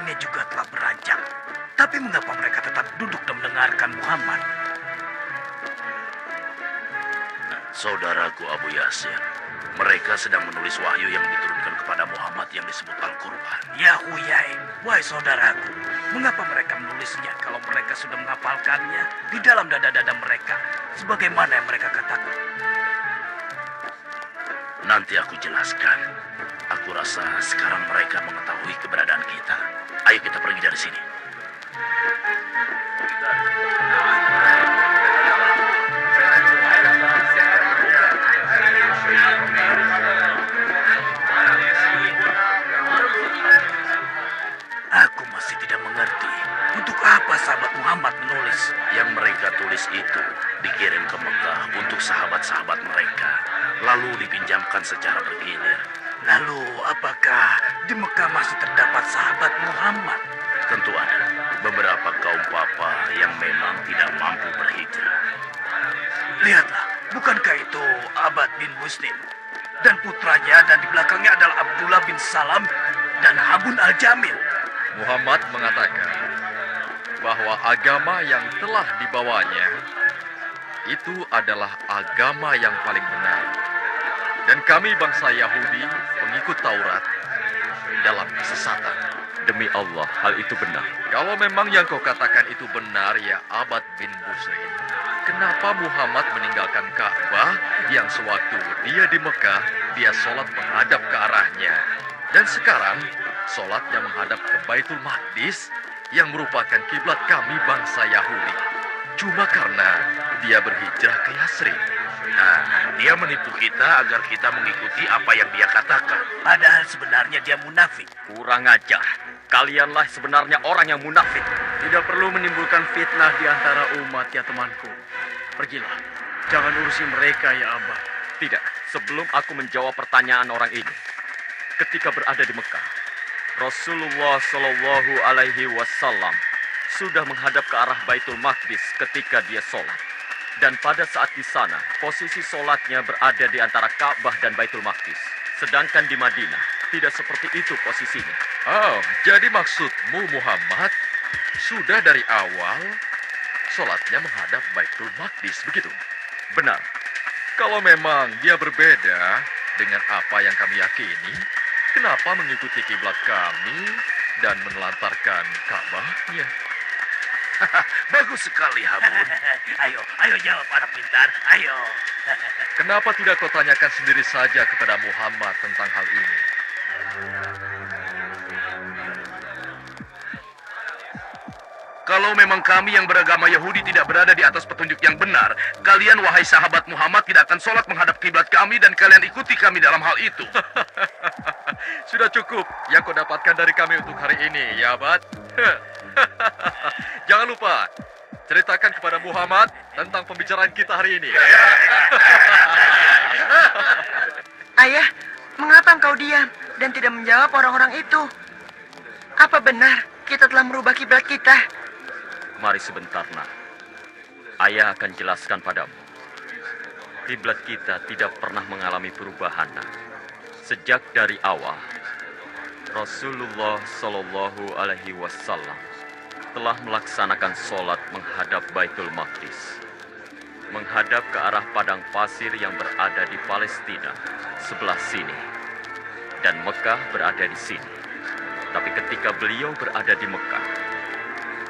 lainnya juga telah beranjak. Tapi mengapa mereka tetap duduk dan mendengarkan Muhammad? Saudaraku Abu Yasir, mereka sedang menulis wahyu yang diturunkan kepada Muhammad yang disebut Al-Quran. Ya Huyai, wahai saudaraku, mengapa mereka menulisnya kalau mereka sudah menghafalkannya di dalam dada-dada mereka, sebagaimana yang mereka katakan? Nanti aku jelaskan. Aku rasa sekarang mereka mengetahui keberadaan kita. Ayo kita pergi dari sini. Aku masih tidak mengerti untuk apa sahabat Muhammad menulis. Yang mereka tulis itu dikirim ke Mekah untuk sahabat-sahabat mereka, lalu dipinjamkan secara bergilir. Lalu apakah di Mekah masih terdapat sahabat Muhammad? Tentu ada beberapa kaum papa yang memang tidak mampu berhijrah. Lihatlah, bukankah itu Abad bin Muslim? Dan putranya dan di belakangnya adalah Abdullah bin Salam dan Habun al-Jamil. Muhammad mengatakan bahwa agama yang telah dibawanya itu adalah agama yang paling benar. Dan kami bangsa Yahudi, pengikut Taurat, dalam kesesatan. Demi Allah, hal itu benar. Kalau memang yang kau katakan itu benar, ya Abad bin Busrin, kenapa Muhammad meninggalkan Ka'bah yang sewaktu dia di Mekah, dia sholat menghadap ke arahnya. Dan sekarang, sholatnya menghadap ke Baitul Maqdis yang merupakan kiblat kami bangsa Yahudi. Cuma karena dia berhijrah ke Yasrib. Nah, dia menipu kita agar kita mengikuti apa yang dia katakan. Padahal sebenarnya dia munafik. Kurang ajar. Kalianlah sebenarnya orang yang munafik. Tidak perlu menimbulkan fitnah di antara umat, ya temanku. Pergilah. Jangan urusi mereka, ya Abah. Tidak, sebelum aku menjawab pertanyaan orang ini. Ketika berada di Mekah, Rasulullah Shallallahu Alaihi Wasallam sudah menghadap ke arah Baitul Maqdis ketika dia sholat. Dan pada saat di sana, posisi sholatnya berada di antara Ka'bah dan Baitul Maqdis. Sedangkan di Madinah, tidak seperti itu posisinya. Oh, jadi maksudmu Muhammad sudah dari awal sholatnya menghadap Baitul Maqdis, begitu? Benar. Kalau memang dia berbeda dengan apa yang kami yakini, kenapa mengikuti kiblat kami dan menelantarkan Ka'bahnya? Bagus sekali, Habun. Ayo jawab anak pintar, ayo. Kenapa tidak kau tanyakan sendiri saja kepada Muhammad tentang hal ini? Kalau memang kami yang beragama Yahudi tidak berada di atas petunjuk yang benar, kalian wahai sahabat Muhammad tidak akan sholat menghadap kiblat kami dan kalian ikuti kami dalam hal itu. Sudah cukup yang kau dapatkan dari kami untuk hari ini, ya Abad. Jangan lupa, ceritakan kepada Muhammad tentang pembicaraan kita hari ini. Ayah, mengapa engkau diam dan tidak menjawab orang-orang itu? Apa benar kita telah merubah kiblat kita? Mari sebentar, Nak. Ayah akan jelaskan padamu. Kiblat kita tidak pernah mengalami perubahan, Nak. Sejak dari awal, Rasulullah Shallallahu Alaihi Wasallam telah melaksanakan sholat menghadap Baitul Maqdis, menghadap ke arah padang pasir yang berada di Palestina sebelah sini, dan Mekah berada di sini. Tapi ketika beliau berada di Mekah,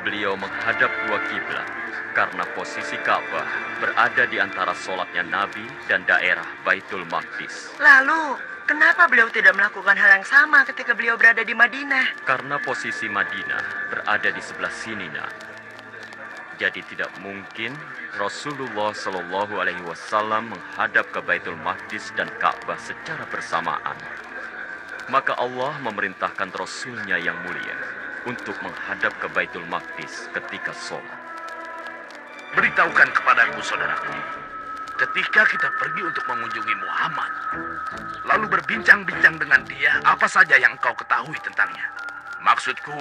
beliau menghadap dua kiblat karena posisi Ka'bah berada di antara sholatnya Nabi dan daerah Baitul Maqdis. Lalu, kenapa beliau tidak melakukan hal yang sama ketika beliau berada di Madinah? Karena posisi Madinah berada di sebelah sini, Nak. Jadi tidak mungkin Rasulullah Shallallahu Alaihi Wasallam menghadap ke Baitul Maqdis dan Ka'bah secara bersamaan. Maka Allah memerintahkan Rasulnya yang mulia untuk menghadap ke Baitul Maqdis ketika sholat. Beritahukan kepadaku, saudaraku. Ketika kita pergi untuk mengunjungi Muhammad, lalu berbincang-bincang dengan dia, apa saja yang engkau ketahui tentangnya? Maksudku,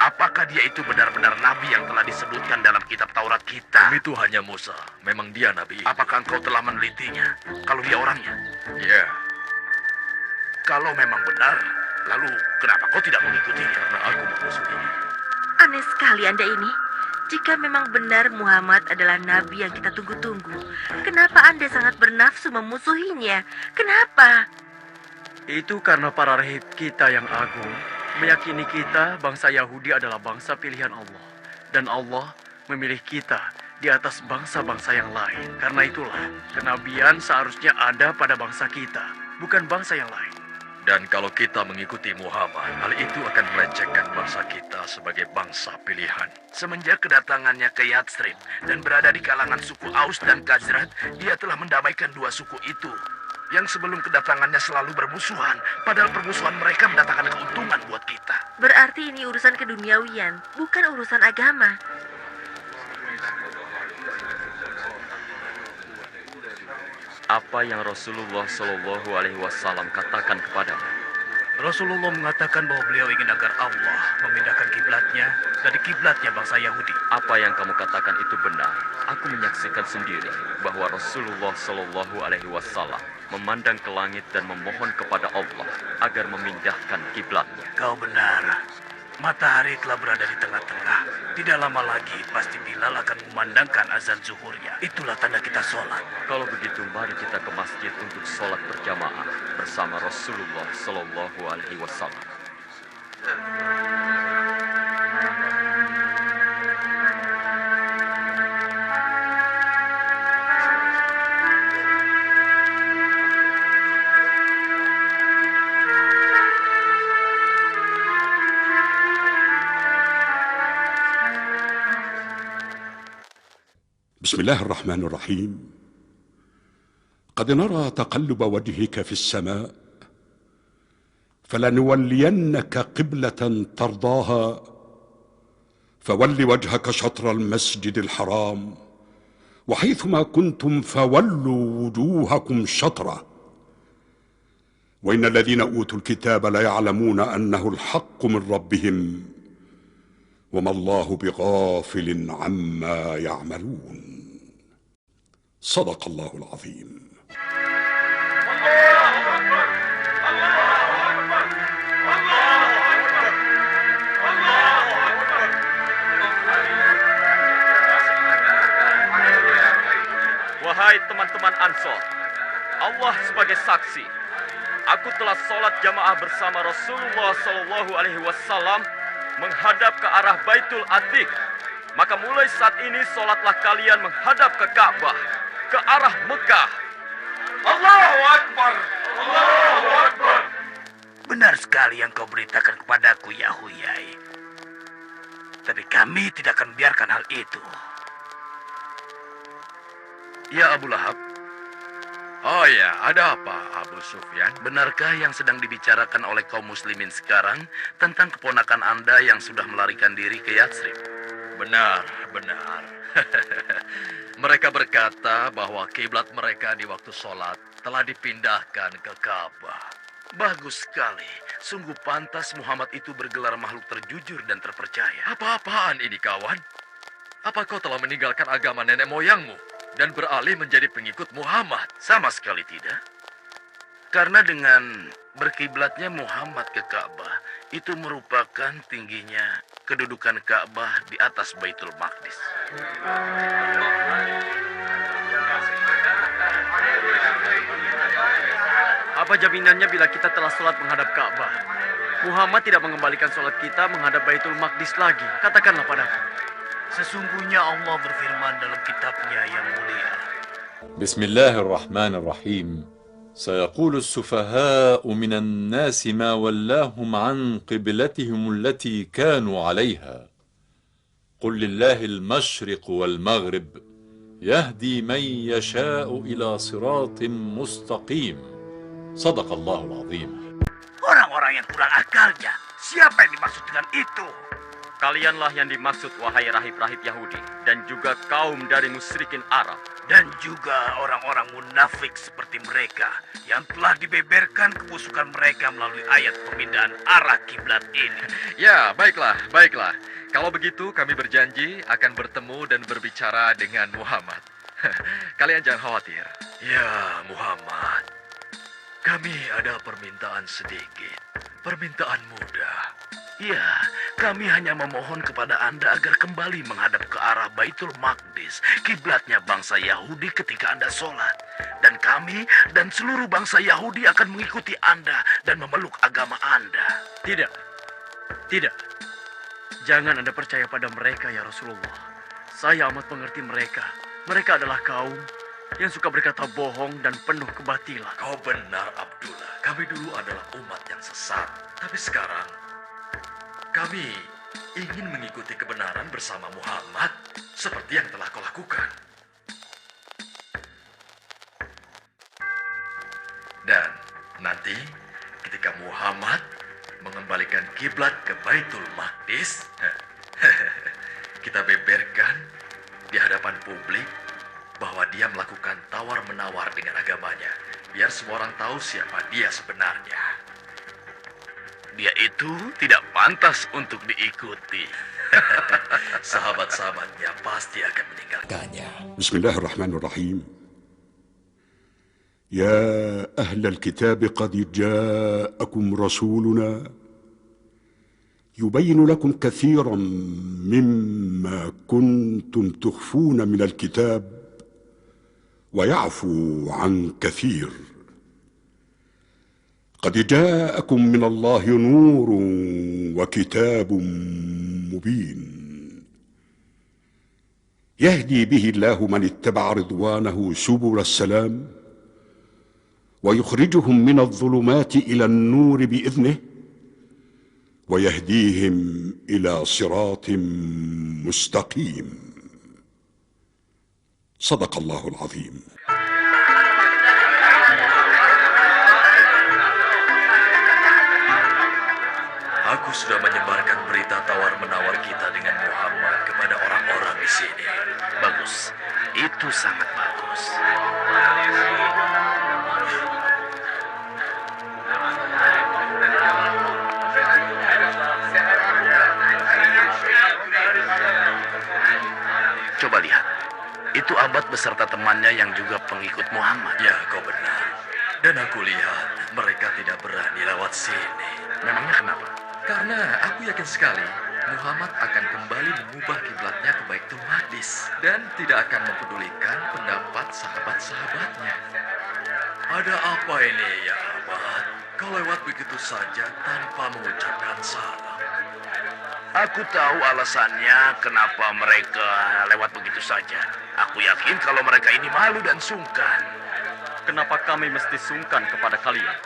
apakah dia itu benar-benar nabi yang telah disebutkan dalam kitab Taurat kita? Itu hanya Musa, memang dia nabi. Apakah engkau telah menelitinya? Kalau dia orangnya? Ya, Kalau memang benar, lalu kenapa kau tidak mengikutinya? Karena aku memusuhinya. Aneh sekali Anda ini. Jika memang benar Muhammad adalah nabi yang kita tunggu-tunggu, kenapa Anda sangat bernafsu memusuhinya? Kenapa? Itu karena para rahib kita yang agung meyakini kita bangsa Yahudi adalah bangsa pilihan Allah. Dan Allah memilih kita di atas bangsa-bangsa yang lain. Karena itulah kenabian seharusnya ada pada bangsa kita, bukan bangsa yang lain. Dan kalau kita mengikuti Muhammad, hal itu akan melecehkan bangsa kita sebagai bangsa pilihan. Semenjak kedatangannya ke Yatsrib dan berada di kalangan suku Aus dan Khazraj, dia telah mendamaikan dua suku itu yang sebelum kedatangannya selalu bermusuhan, padahal permusuhan mereka mendatangkan keuntungan buat kita. Berarti ini urusan keduniawian, bukan urusan agama. Apa yang Rasulullah Shallallahu Alaihi Wasallam katakan kepadamu? Rasulullah mengatakan bahwa beliau ingin agar Allah memindahkan kiblatnya dari kiblatnya bangsa Yahudi. Apa yang kamu katakan itu benar. Aku menyaksikan sendiri bahwa Rasulullah Shallallahu Alaihi Wasallam memandang ke langit dan memohon kepada Allah agar memindahkan kiblatnya. Kau benar. Matahari telah berada di tengah-tengah. Tidak lama lagi pasti Bilal akan memandangkan azan zuhurnya. Itulah tanda kita sholat. Kalau begitu, mari kita ke masjid untuk sholat berjamaah bersama Rasulullah Shallallahu Alaihi Wasallam. بسم الله الرحمن الرحيم. قد نرى تقلب وجهك في السماء فلنولينك قبلة ترضاها فول وجهك شطر المسجد الحرام وحيثما كنتم فولوا وجوهكم شطره وإن الذين أوتوا الكتاب ليعلمون أنه الحق من ربهم وما الله بغافل عما يعملون. صدق الله العظيم. Wahai teman-teman Ansor, Allah sebagai saksi, aku telah sholat jamaah bersama Rasulullah Shallallahu Alaihi Wasallam menghadap ke arah Baitul Atiq. Maka mulai saat ini sholatlah kalian menghadap ke Ka'bah, ke arah Mekah. Allahu Akbar! Allahu Akbar! Benar sekali yang kau beritakan kepadaku, ya Huyai. Tapi kami tidak akan biarkan hal itu. Ya Abu Lahab, Oh ya, ada apa, Abu Sufyan? benarkah yang sedang dibicarakan oleh kaum muslimin sekarang tentang keponakan Anda yang sudah melarikan diri ke Yatsrib? Benar, benar. Mereka berkata bahwa kiblat mereka di waktu sholat telah dipindahkan ke Ka'bah. Bagus sekali. Sungguh pantas Muhammad itu bergelar makhluk terjujur dan terpercaya. Apa-apaan ini, kawan? Apa kau telah meninggalkan agama nenek moyangmu dan beralih menjadi pengikut Muhammad? Sama sekali tidak. Karena dengan berkiblatnya Muhammad ke Ka'bah, itu merupakan tingginya kedudukan Ka'bah di atas Baitul Maqdis. Apa jaminannya bila kita telah sholat menghadap Ka'bah? Muhammad tidak mengembalikan sholat kita menghadap Baitul Maqdis lagi. Katakanlah padaku. Sesungguhnya Allah berfirman dalam kitabnya yang mulia. بسم الله الرحمن الرحيم سيقول السفهاء من الناس ما ولاهم عن قبلتهم التي كانوا عليها قل لله المشرق والمغرب يهدي من يشاء إلى صراط مستقيم صدق الله العظيم. Orang-orang yang kurang akalnya, siapa yang dimaksud dengan itu? Kalianlah yang dimaksud, wahai rahib-rahib Yahudi, dan juga kaum dari musyrikin Arab. Dan juga orang-orang munafik seperti mereka yang telah dibeberkan kebusukan mereka melalui ayat pemindahan arah kiblat ini. Ya, baiklah, baiklah. Kalau begitu, kami berjanji akan bertemu dan berbicara dengan Muhammad. Kalian jangan khawatir. Ya, Muhammad. Kami ada permintaan sedikit. Permintaan mudah. Ya, kami hanya memohon kepada Anda agar kembali menghadap ke arah Baitul Maqdis, kiblatnya bangsa Yahudi ketika Anda sholat. Dan kami dan seluruh bangsa Yahudi akan mengikuti Anda dan memeluk agama Anda. Tidak. Tidak. Jangan Anda percaya pada mereka, ya Rasulullah. Saya amat mengerti mereka. Mereka adalah kaum yang suka berkata bohong dan penuh kebatilan. Kau benar, Abdullah. Kami dulu adalah umat yang sesat. Tapi sekarang, kami ingin mengikuti kebenaran bersama Muhammad seperti yang telah kau lakukan. Dan nanti ketika Muhammad mengembalikan kiblat ke Baitul Maqdis, kita beberkan di hadapan publik bahwa dia melakukan tawar-menawar dengan agamanya, biar semua orang tahu siapa dia sebenarnya. Dia itu tidak pantas untuk diikuti. Sahabat-sahabatnya pasti akan meninggalkannya. Bismillahirrahmanirrahim. يا أهل الكتاب قد جاءكم رسولنا يبين لكم كثيرا مما كنتم تخفون من الكتاب ويعفو عن كثير قد جاءكم من الله نور وكتاب مبين يهدي به الله من اتبع رضوانه سبل السلام ويخرجهم من الظلمات إلى النور بإذنه ويهديهم إلى صراط مستقيم صدق الله العظيم. Aku sudah menyebarkan berita tawar-menawar kita dengan Muhammad kepada orang-orang di sini. Bagus, itu sangat bagus. Coba lihat, itu Abad beserta temannya yang juga pengikut Muhammad. Ya, kau benar. Dan aku lihat mereka tidak berani lewat sini. Memangnya kenapa? Karena aku yakin sekali Muhammad akan kembali mengubah kiblatnya ke Baitul Maqdis dan tidak akan mempedulikan pendapat sahabat-sahabatnya. Ada apa ini ya Abad? Kau lewat begitu saja tanpa mengucapkan salam. Aku tahu alasannya kenapa mereka lewat begitu saja. Aku yakin kalau mereka ini malu dan sungkan. Kenapa kami mesti sungkan kepada kalian?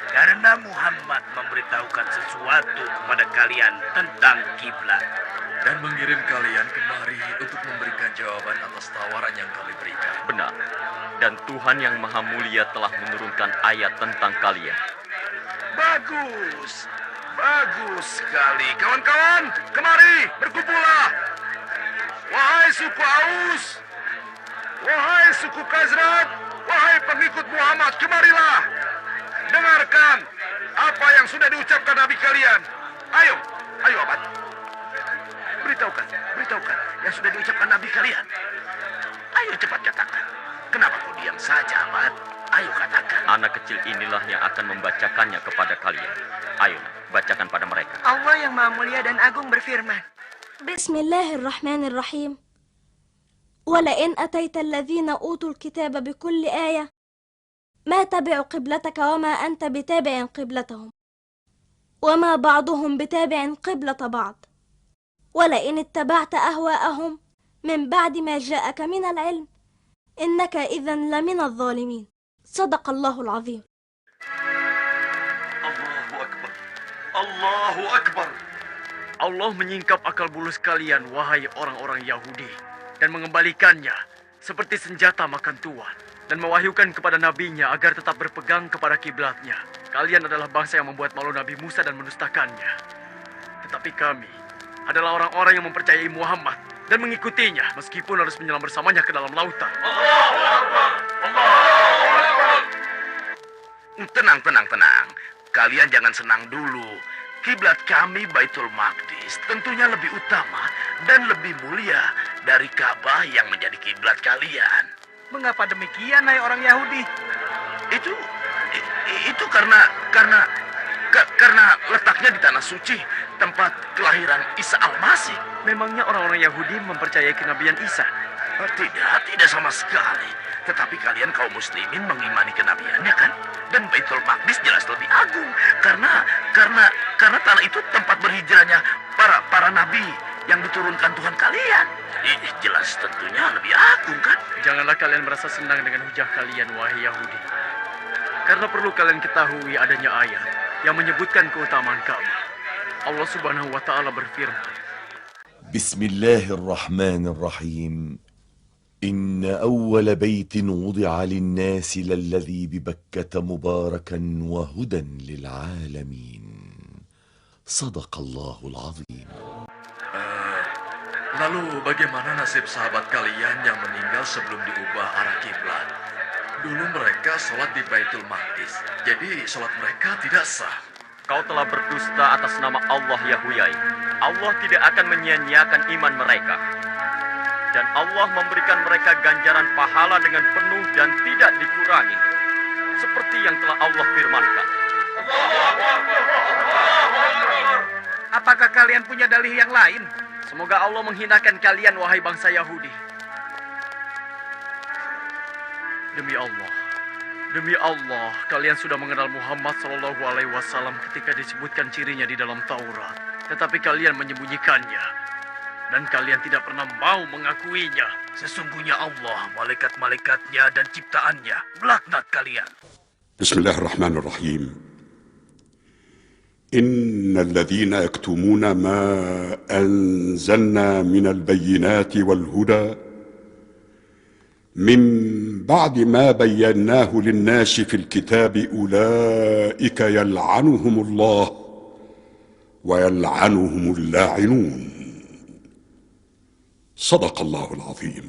Karena Muhammad memberitahukan sesuatu kepada kalian tentang kiblat. Dan mengirim kalian kemari untuk memberikan jawaban atas tawaran yang kami berikan. Benar. Dan Tuhan yang Maha Mulia telah menurunkan ayat tentang kalian. Bagus. Bagus sekali. Kawan-kawan, kemari, berkumpullah. Wahai suku Aus, wahai suku Khazraj, wahai pengikut Muhammad, kemarilah. Dengarkan apa yang sudah diucapkan Nabi kalian. Ayo, ayo Abad. Beritahukan yang sudah diucapkan Nabi kalian. Ayo cepat katakan. Kenapa kau diam saja, Abad? Ayo katakan. Anak kecil inilah yang akan membacakannya kepada kalian. Ayo, bacakan pada mereka. Allah yang Maha Mulia dan Agung berfirman. Bismillahirrahmanirrahim. ولئن أتيت الذين أوتوا الكتاب بكل آية ما تبعوا قبلتك وما أنت بتابع قبلتهم وما بعضهم بتابع قبلة بعض ولئن اتبعت أهواءهم من بعد ما جاءك من العلم إنك إذا لمن الظالمين صدق الله العظيم. Allahu Akbar. Allahu Akbar. Allah menyingkap akal bulus kalian, wahai orang-orang Yahudi, dan mengembalikannya seperti senjata makan tuan, dan mewahyukan kepada nabinya agar tetap berpegang kepada kiblatnya. Kalian adalah bangsa yang membuat malu Nabi Musa dan mendustakannya. Tetapi kami adalah orang-orang yang mempercayai Muhammad dan mengikutinya meskipun harus menyelam bersamanya ke dalam lautan. Allahu Akbar. Allahu Akbar. Tenang. Kalian jangan senang dulu. Kiblat kami Baitul Maqdis tentunya lebih utama dan lebih mulia dari Ka'bah yang menjadi kiblat kalian. Mengapa demikian, hai orang Yahudi? Itu karena Karena letaknya di tanah suci, tempat kelahiran Isa Al-Masih. Memangnya orang-orang Yahudi mempercayai kenabian Isa? Tidak sama sekali. Tetapi kalian kaum muslimin mengimani kenabiannya kan? Dan Baitul Maqdis jelas lebih agung karena tanah itu tempat berhijrahnya para nabi yang diturunkan Tuhan kalian. Jelas tentunya lebih agung kan? Janganlah kalian merasa senang dengan hujah kalian, wahai Yahudi. Karena perlu kalian ketahui adanya ayat yang menyebutkan keutamaan Ka'bah. Allah Subhanahu wa taala berfirman, Bismillahirrahmanirrahim. إن أول بيت وضع للناس للذي ببكة مباركا وهدى للعالمين صدق الله العظيم. Lalu bagaimana nasib sahabat kalian yang meninggal sebelum diubah arah kiblat? Dulu mereka sholat di Baitul Maqdis, jadi sholat mereka tidak sah. Kau telah berdusta atas nama Allah ya Huyai. Allah tidak akan menyia-nyiakan iman mereka. Dan Allah memberikan mereka ganjaran pahala dengan penuh dan tidak dikurangi. Seperti yang telah Allah firmankan. Apakah kalian punya dalih yang lain? semoga Allah menghinakan kalian, wahai bangsa Yahudi. Demi Allah, kalian sudah mengenal Muhammad Shallallahu Alaihi Wasallam ketika disebutkan cirinya di dalam Taurat, tetapi kalian menyembunyikannya, dan kalian tidak pernah mau mengakuinya. Sesungguhnya Allah, malaikat-malaikatnya dan ciptaannya melaknat kalian. Bismillahirrahmanirrahim. Innal ladzina yaktumuna ma anzalna minal bayyinati wal huda من بعد ما بيناه للناس في الكتاب أولئك يلعنهم الله ويلعنهم اللاعنون صدق الله العظيم.